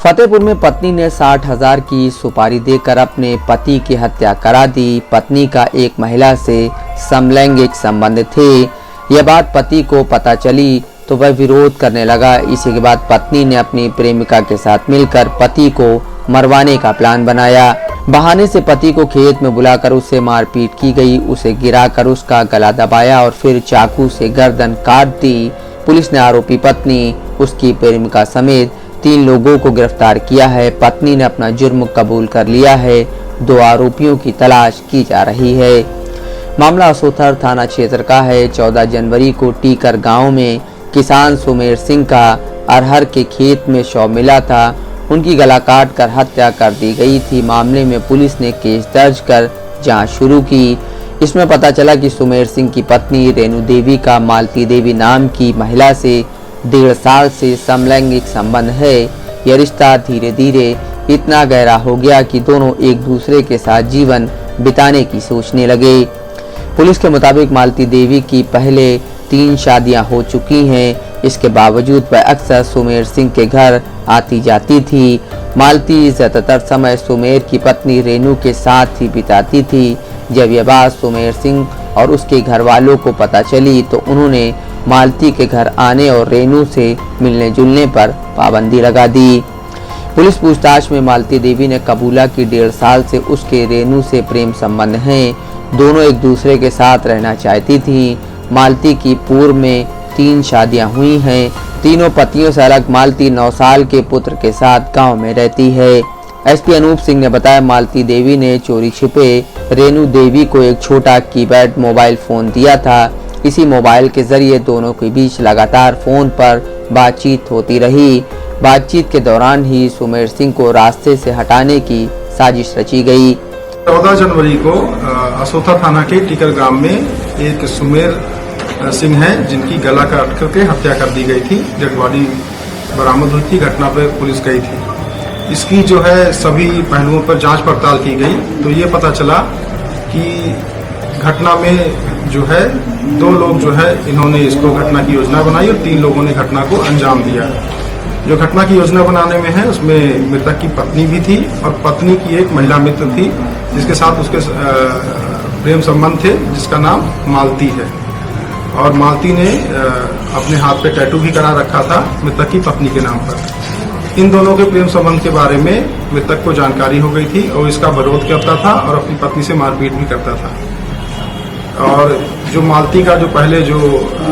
फतेहपुर में पत्नी ने 60,000 की सुपारी देकर अपने पति की हत्या करा दी। पत्नी का एक महिला से समलैंगिक संबंध थे। यह बात पति को पता चली तो वह विरोध करने लगा। इसी के बाद पत्नी ने अपनी प्रेमिका के साथ मिलकर पति को मरवाने का प्लान बनाया। बहाने से पति को खेत में बुलाकर उससे मारपीट की गई। उसे गिराकर उसका गला दबाया और फिर चाकू से गर्दन काट दी। पुलिस ने आरोपी पत्नी, उसकी प्रेमिका समेत 3 लोगों को गिरफ्तार किया है। पत्नी ने अपना जुर्म कबूल कर लिया है। 2 आरोपियों की तलाश की जा रही है। मामला असोथर थाना क्षेत्र का है। 14 जनवरी को टीकर गांव में किसान सुमेर सिंह का अरहर के खेत में शव मिला था। उनकी गला काट कर हत्या कर दी गई थी। मामले में पुलिस ने केस दर्ज कर जांच शुरू की। इसमें पता चला कि सुमेर सिंह की पत्नी रेणु देवी का मालती देवी नाम की महिला से 1.5 साल से समलैंगिक संबंध है। यह रिश्ता धीरे धीरे इतना गहरा हो गया कि दोनों एक दूसरे के साथ जीवन बिताने की सोचने लगे। पुलिस के मुताबिक मालती देवी की पहले 3 शादियां हो चुकी हैं। इसके बावजूद वह अक्सर सुमेर सिंह के घर आती जाती थी। मालती ज्यादातर समय सुमेर की पत्नी रेणु के साथ ही बिताती थी। जब यह बात सुमेर सिंह और उसके घर वालों को पता चली तो उन्होंने मालती के घर आने और रेणु से मिलने जुलने पर पाबंदी लगा दी। पुलिस पूछताछ में मालती देवी ने कबूला कि 1.5 साल से उसके रेणु से प्रेम संबंध हैं। दोनों एक दूसरे के साथ रहना चाहती थी। मालती की पूर्व में 3 शादियां हुई हैं। तीनों पतियों से अलग मालती 9 साल के पुत्र के साथ गांव में रहती है। एसपी अनूप सिंह ने बताया, मालती देवी ने चोरी छिपे रेणु देवी को एक छोटा कीपैड मोबाइल फोन दिया था। इसी मोबाइल के जरिए दोनों के बीच लगातार फोन पर बातचीत होती रही। बातचीत के दौरान ही सुमेर सिंह को रास्ते से हटाने की साजिश रची गई। 14 जनवरी को असोथा थाना के टीकर गांव में एक सुमेर सिंह है जिनकी गला काट करके हत्या कर दी गई थी। डेड बॉडी बरामद हुई थी। घटना पर पुलिस गई थी। इसकी जो है सभी पहलुओं पर जांच पड़ताल की गई तो ये पता चला कि घटना में जो है 2 लोग जो है इन्होंने इसको घटना की योजना बनाई और 3 लोगों ने घटना को अंजाम दिया। जो घटना की योजना बनाने में है उसमें मृतक की पत्नी भी थी और पत्नी की एक महिला मित्र थी जिसके साथ उसके प्रेम संबंध थे, जिसका नाम मालती है। और मालती ने अपने हाथ पे टैटू भी करा रखा था मृतक की पत्नी के नाम पर। इन दोनों के प्रेम संबंध के बारे में मृतक को जानकारी हो गई थी और इसका विरोध करता था और अपनी पत्नी से मारपीट भी करता था। और जो मालती का जो पहले जो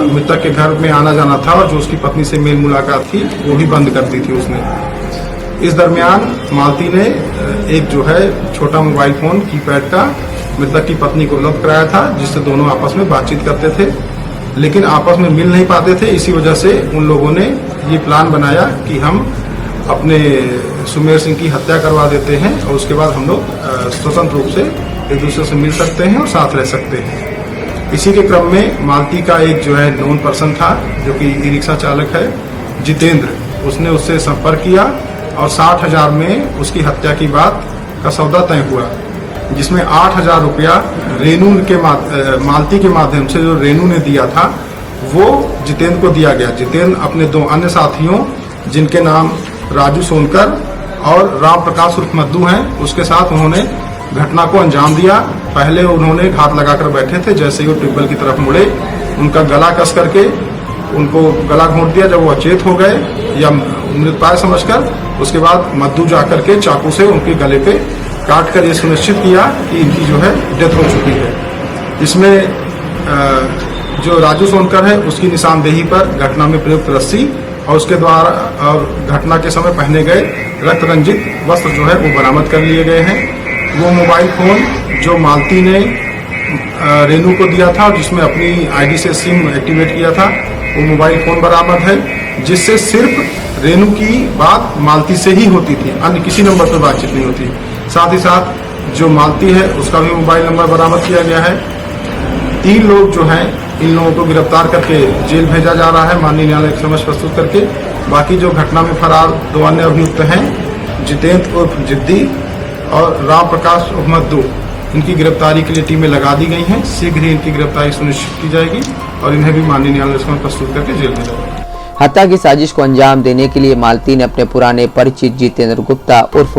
मृतक के घर में आना जाना था और जो उसकी पत्नी से मेल मुलाकात थी वो भी बंद कर दी थी उसने। इस दरमियान मालती ने एक जो है छोटा मोबाइल फोन कीपैड का मृतक की पत्नी को उपलब्ध कराया था जिससे दोनों आपस में बातचीत करते थे, लेकिन आपस में मिल नहीं पाते थे। इसी वजह से उन लोगों ने ये प्लान बनाया कि हम अपने सुमेर सिंह की हत्या करवा देते हैं और उसके बाद हम लोग स्वतंत्र रूप से एक दूसरे से मिल सकते हैं और साथ रह सकते हैं। इसी के क्रम में मालती का एक जो है नोन पर्सन था जो कि ई रिक्शा चालक है, जितेंद्र, उसने उससे संपर्क किया और 60,000 में उसकी हत्या की बात का सौदा तय हुआ, जिसमें 8,000 रुपया रेणु के मालती के माध्यम से जो रेणु ने दिया था वो जितेंद्र को दिया गया। जितेंद्र अपने 2 अन्य साथियों जिनके नाम राजू सोनकर और राम प्रकाश उर्फ मद्दू हैं उसके साथ उन्होंने घटना को अंजाम दिया। पहले उन्होंने घात लगाकर बैठे थे। जैसे ही वो ट्यूबवेल की तरफ मुड़े उनका गला कस करके उनको गला घोंट दिया। जब वो अचेत हो गए या मृतप्राय समझकर, उसके बाद मद्दू जाकर के चाकू से उनके गले पे काट कर ये सुनिश्चित किया कि इनकी जो है डेथ हो चुकी है। इसमें जो राजू सोनकर है उसकी निशानदेही पर घटना में प्रयुक्त रस्सी और उसके द्वारा और घटना के समय पहने गए रक्त रंजित वस्त्र जो है वो बरामद कर लिए गए हैं। वो मोबाइल फोन जो मालती ने रेणु को दिया था जिसमें अपनी आईडी से सिम एक्टिवेट किया था वो मोबाइल फोन बरामद है, जिससे सिर्फ रेणु की बात मालती से ही होती थी, अन्य किसी नंबर पर बातचीत नहीं होती। साथ ही साथ जो मालती है उसका भी मोबाइल नंबर बरामद किया गया है। 3 लोग जो हैं इन लोगों को गिरफ्तार करके जेल भेजा जा रहा है माननीय न्यायालय के समक्ष प्रस्तुत करके। बाकी जो घटना में फरार 2 अन्य अभियुक्त हैं, जितेंद्र उर्फ जिद्दी और राम प्रकाश उर्फ मद्दू, इनकी गिरफ्तारी के लिए टीमें लगा दी गई हैं। शीघ्र ही इनकी गिरफ्तारी सुनिश्चित की जाएगी और इन्हें भी माननीय न्यायालय में प्रस्तुत करके जेल भेजा जाएगा। हत्या की साजिश को अंजाम देने के लिए मालती ने अपने पुराने परिचित जितेंद्र गुप्ता उर्फ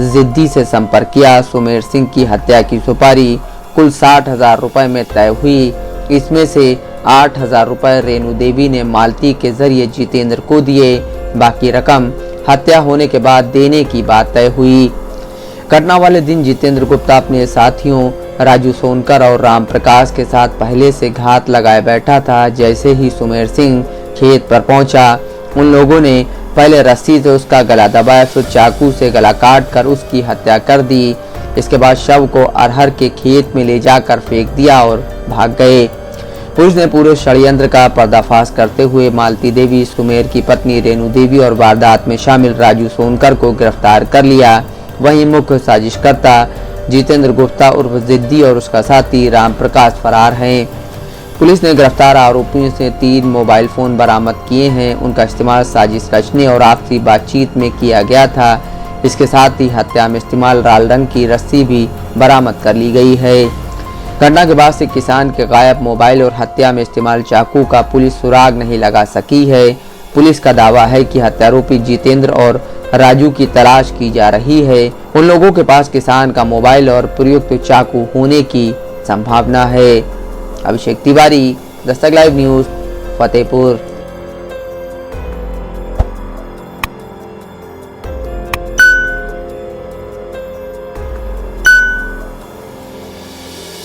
जिद्दी से संपर्क किया। सुमेर सिंह की हत्या की सुपारी कुल 60,000 रुपए में तय हुई। इसमें से 8,000 रुपए रेणु देवी ने मालती के जरिए जितेंद्र को दिए। बाकी रकम हत्या होने के बाद देने की बात तय हुई। घटना वाले दिन जितेंद्र गुप्ता अपने साथियों राजू सोनकर और राम प्रकाश के साथ पहले से घात लगाए बैठा था। जैसे ही सुमेर सिंह खेत पर पहुंचा, उन लोगों ने पहले रस्सी से उसका गला दबाया, फिर चाकू से गला काट कर उसकी हत्या कर दी। इसके बाद शव को अरहर के खेत में ले जाकर फेंक दिया और भाग गए। पुलिस ने पूरे षड्यंत्र का पर्दाफाश करते हुए मालती देवी, सुमेर की पत्नी रेणु देवी और वारदात में शामिल राजू सोनकर को गिरफ्तार कर लिया। वहीं मुख्य साजिशकर्ता जितेंद्र गुप्ता उर्फ जिद्दी और उसका साथी राम प्रकाश फरार हैं। पुलिस ने गिरफ्तार आरोपियों से 3 मोबाइल फोन बरामद किए हैं। उनका इस्तेमाल साजिश रचने और आपसी बातचीत में किया गया था। इसके साथ ही हत्या में इस्तेमाल लाल रंग की रस्सी भी बरामद कर ली गई है। घटना के बाद से किसान के गायब मोबाइल और हत्या में इस्तेमाल चाकू का पुलिस सुराग नहीं लगा सकी है। पुलिस का दावा है कि हत्यारोपी जितेंद्र और राजू की तलाश की जा रही है। उन लोगों के पास किसान का मोबाइल और प्रयुक्त चाकू होने की संभावना है। Abhishek Tiwari, Dastak live news, Fatehpur.